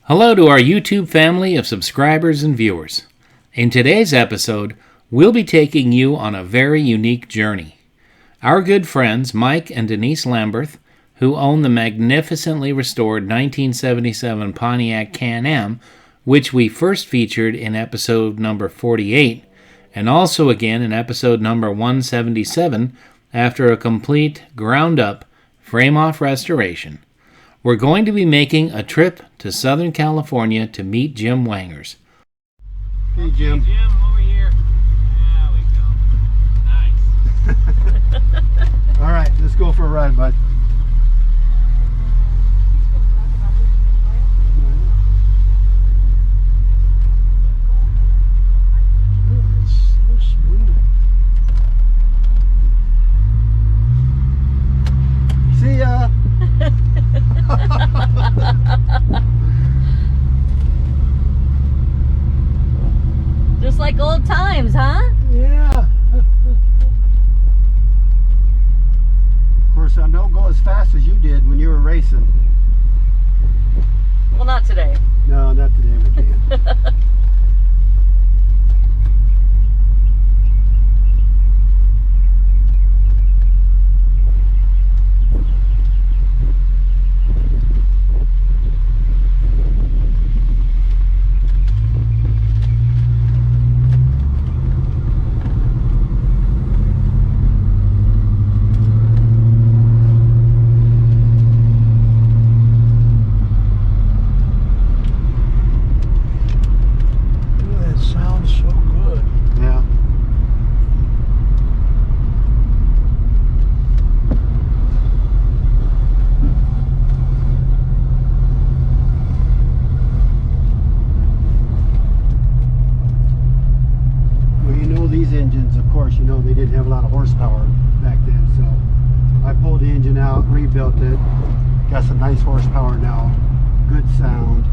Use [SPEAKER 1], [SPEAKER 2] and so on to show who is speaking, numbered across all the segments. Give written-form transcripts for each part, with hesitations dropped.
[SPEAKER 1] Hello to our YouTube family of subscribers and viewers. In today's episode, we'll be taking you on a very unique journey. Our good friends Mike and Denise Lamberth, who own the magnificently restored 1977 Pontiac Can Am, which we first featured in episode number 48, and also again in episode number 177 after a complete, ground-up, frame-off restoration. We're going to be making a trip to Southern California to meet Jim Wangers.
[SPEAKER 2] Hey Jim.
[SPEAKER 3] Hey Jim, over here. There we go. Nice.
[SPEAKER 2] All right, let's go for a ride, bud. See ya.
[SPEAKER 4] Just like old times, huh?
[SPEAKER 2] Yeah. Of course, I don't go as fast as you did when you were racing.
[SPEAKER 4] Well, not today.
[SPEAKER 2] No, not today we can't. These engines, of course, you know, they didn't have a lot of horsepower back then, so I pulled the engine out, rebuilt it, got some nice horsepower now, good sound.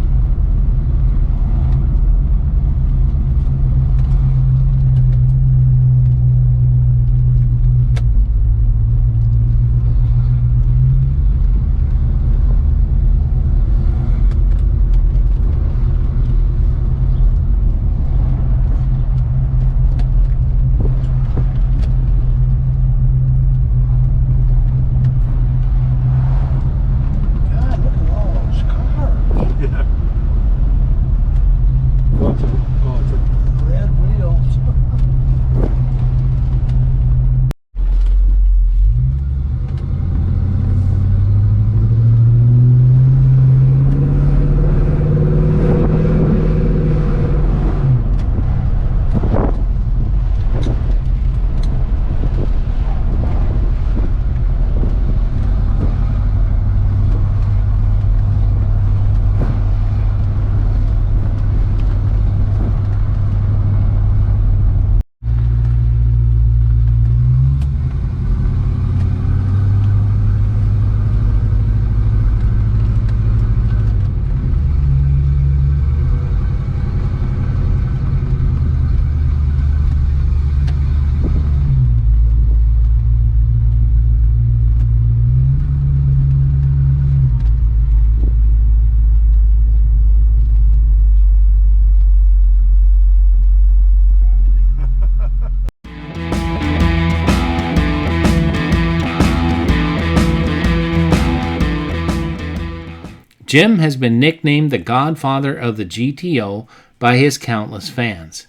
[SPEAKER 1] Jim has been nicknamed the Godfather of the GTO by his countless fans.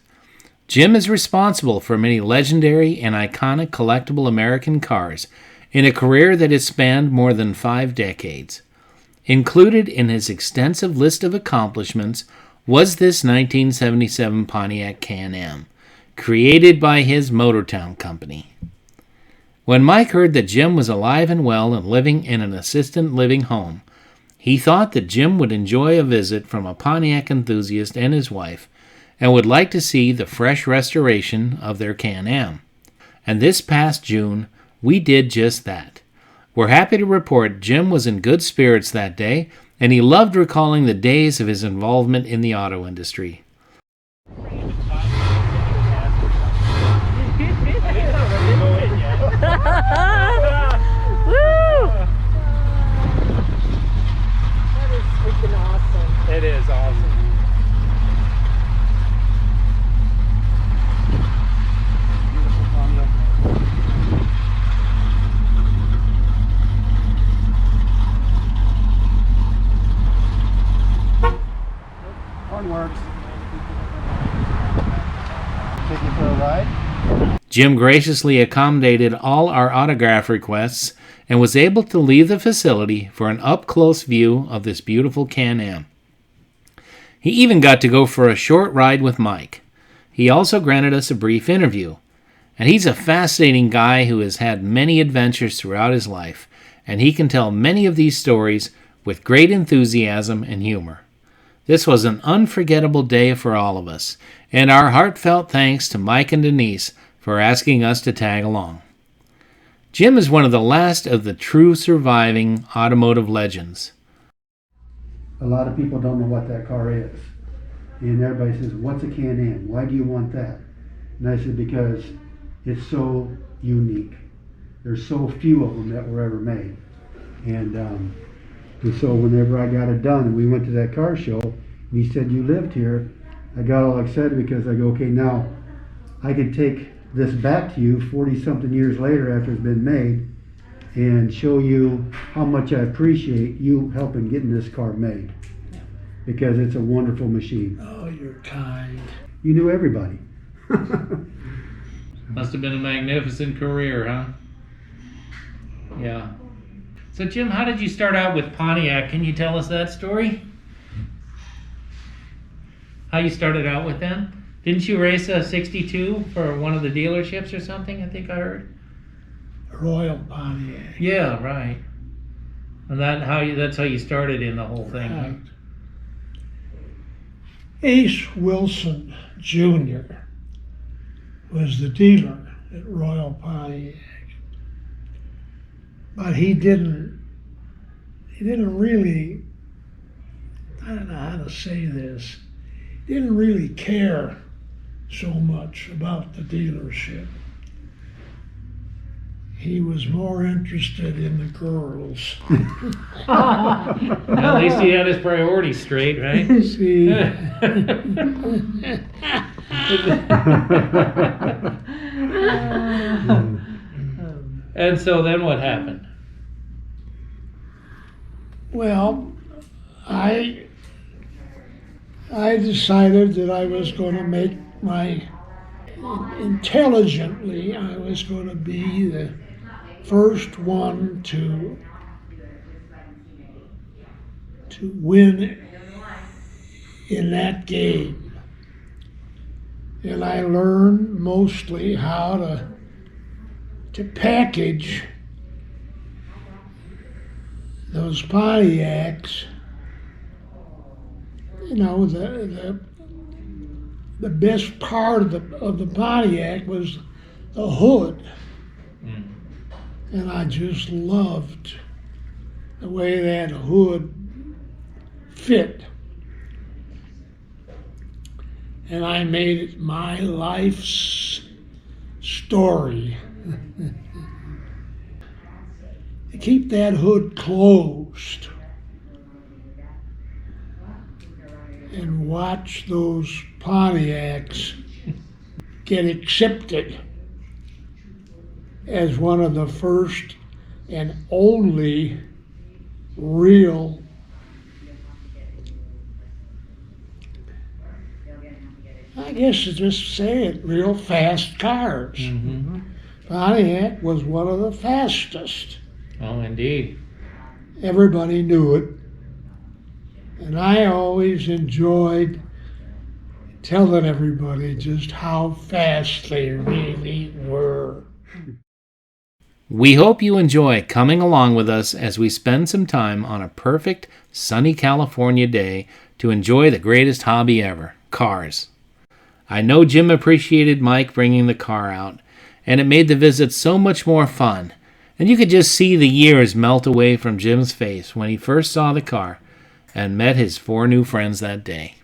[SPEAKER 1] Jim is responsible for many legendary and iconic collectible American cars in a career that has spanned more than 5 decades. Included in his extensive list of accomplishments was this 1977 Pontiac Can Am, created by his Motortown company. When Mike heard that Jim was alive and well and living in an assisted living home, he thought that Jim would enjoy a visit from a Pontiac enthusiast and his wife and would like to see the fresh restoration of their Can Am. And this past June, we did just that. We're happy to report Jim was in good spirits that day, and he loved recalling the days of his involvement in the auto industry.
[SPEAKER 4] That is freaking awesome.
[SPEAKER 3] It is awesome.
[SPEAKER 2] Beautiful Pontiac. Horn works. Take you for a ride.
[SPEAKER 1] Jim graciously accommodated all our autograph requests and was able to leave the facility for an up-close view of this beautiful Can-Am. He even got to go for a short ride with Mike. He also granted us a brief interview. And he's a fascinating guy who has had many adventures throughout his life, and he can tell many of these stories with great enthusiasm and humor. This was an unforgettable day for all of us, and our heartfelt thanks to Mike and Denise for asking us to tag along. Jim is one of the last of the true surviving automotive legends.
[SPEAKER 2] A lot of people don't know what that car is. And everybody says, what's a Can Am? Why do you want that? And I said, because it's so unique. There's so few of them that were ever made. And so whenever I got it done and we went to that car show, and he said, you lived here, I got all excited because I go, okay, now I can take this back to you 40-something years later after it's been made and show you how much I appreciate you helping getting this car made. Because it's a wonderful machine.
[SPEAKER 5] Oh, you're kind.
[SPEAKER 2] You knew everybody.
[SPEAKER 1] Must have been a magnificent career, huh? Yeah. So, Jim, how did you start out with Pontiac? Can you tell us that story? How you started out with them? Didn't you race a 62 for one of the dealerships or something, I think I heard?
[SPEAKER 5] Royal Pontiac.
[SPEAKER 1] Yeah, right. And that's how you started in the whole thing.
[SPEAKER 5] Right. Ace Wilson Jr. was the dealer at Royal Pontiac. But he didn't really, I don't know how to say this, didn't really care so much about the dealership. He was more interested in the girls.
[SPEAKER 1] Well, at least he had his priorities straight, right?
[SPEAKER 5] See,
[SPEAKER 1] And so then what happened?
[SPEAKER 5] well, I decided that I was going to make intelligently, I was going to be the first one to win in that game. And I learned mostly how to package those Pontiacs. You know, the best part of the Pontiac was the hood. And I just loved the way that hood fit. And I made it my life's story. To keep that hood closed and watch those Pontiacs get accepted as one of the first and only real I guess to just say it, real fast cars.
[SPEAKER 1] Mm-hmm.
[SPEAKER 5] Pontiac was one of the fastest.
[SPEAKER 1] Oh, indeed.
[SPEAKER 5] Everybody knew it. And I always enjoyed telling everybody just how fast they really were.
[SPEAKER 1] We hope you enjoy coming along with us as we spend some time on a perfect sunny California day to enjoy the greatest hobby ever, cars. I know Jim appreciated Mike bringing the car out, and it made the visit so much more fun. And you could just see the years melt away from Jim's face when he first saw the car and met his 4 new friends that day.